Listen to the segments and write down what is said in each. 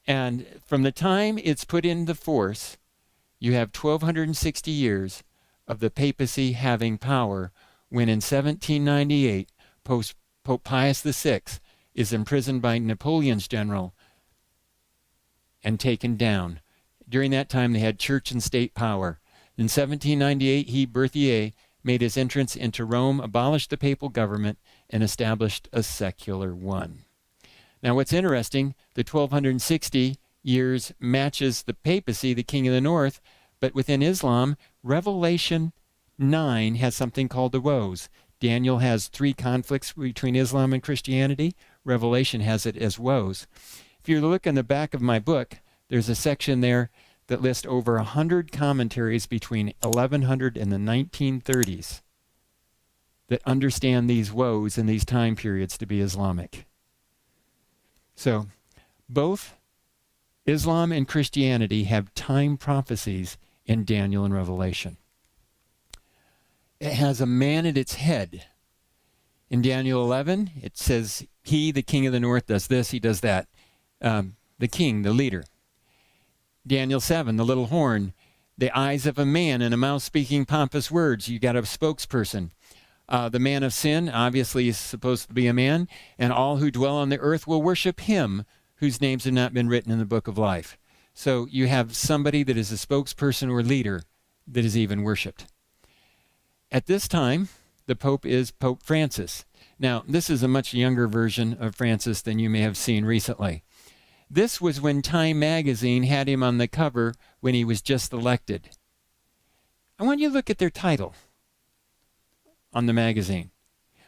And from the time it's put into force, you have 1,260 years of the papacy having power, when in 1798, Pope Pius VI is imprisoned by Napoleon's general and taken down. During that time, they had church and state power. In 1798, he, Berthier, made his entrance into Rome, abolished the papal government, and established a secular one. Now, what's interesting, the 1,260 years matches the papacy, the king of the north, but within Islam, Revelation 9 has something called the woes. Daniel has 3 conflicts between Islam and Christianity. Revelation has it as woes. If you look in the back of my book, there's a section there that lists over 100 commentaries between 1100 and the 1930s that understand these woes and these time periods to be Islamic. So, both Islam and Christianity have time prophecies in Daniel and Revelation. It has a man at its head. In Daniel 11, it says, he, the king of the north, does this, he does that. The king, the leader. Daniel 7, the little horn, the eyes of a man and a mouth speaking pompous words. You got a spokesperson. The man of sin, obviously, is supposed to be a man, and all who dwell on the earth will worship him whose names have not been written in the book of life. So you have somebody that is a spokesperson or leader that is even worshipped. At this time, the Pope is Pope Francis. Now, this is a much younger version of Francis than you may have seen recently. This was when Time magazine had him on the cover when he was just elected. I want you to look at their title on the magazine.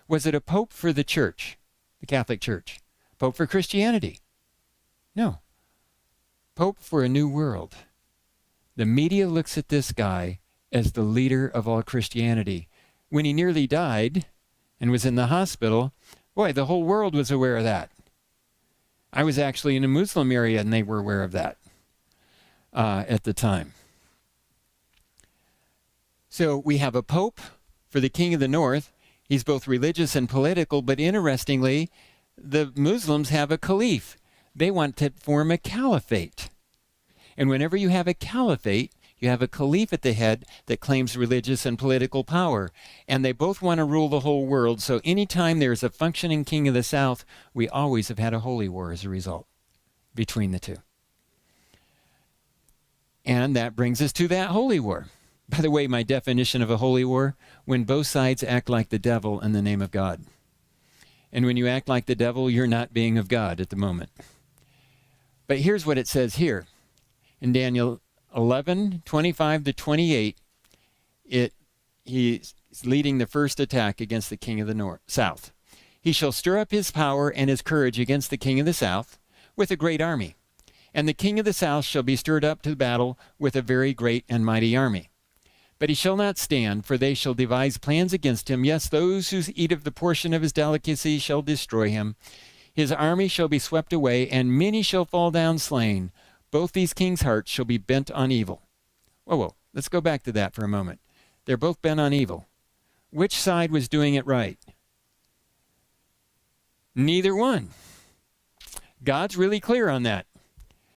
Was it a Pope for the Church, the Catholic Church? Pope for Christianity? No. Pope for a new world. The media looks at this guy as the leader of all Christianity. When he nearly died and was in the hospital, boy, the whole world was aware of that. I was actually in a Muslim area and they were aware of that at the time. So we have a Pope for the king of the north. He's both religious and political, but interestingly, the Muslims have a caliph. They want to form a caliphate. And whenever you have a caliphate, you have a caliph at the head that claims religious and political power. And they both want to rule the whole world. So anytime there's a functioning king of the south, we always have had a holy war as a result between the two. And that brings us to that holy war. By the way, my definition of a holy war, when both sides act like the devil in the name of God. And when you act like the devil, you're not being of God at the moment. But here's what it says here. In Daniel 11:25 to 28, he's leading the first attack against the king of the south. He shall stir up his power and his courage against the king of the south with a great army. And the king of the south shall be stirred up to battle with a very great and mighty army. But he shall not stand, for they shall devise plans against him. Yes, those who eat of the portion of his delicacy shall destroy him. His army shall be swept away, and many shall fall down slain. Both these kings' hearts shall be bent on evil. Whoa, let's go back to that for a moment. They're both bent on evil. Which side was doing it right? Neither one. God's really clear on that.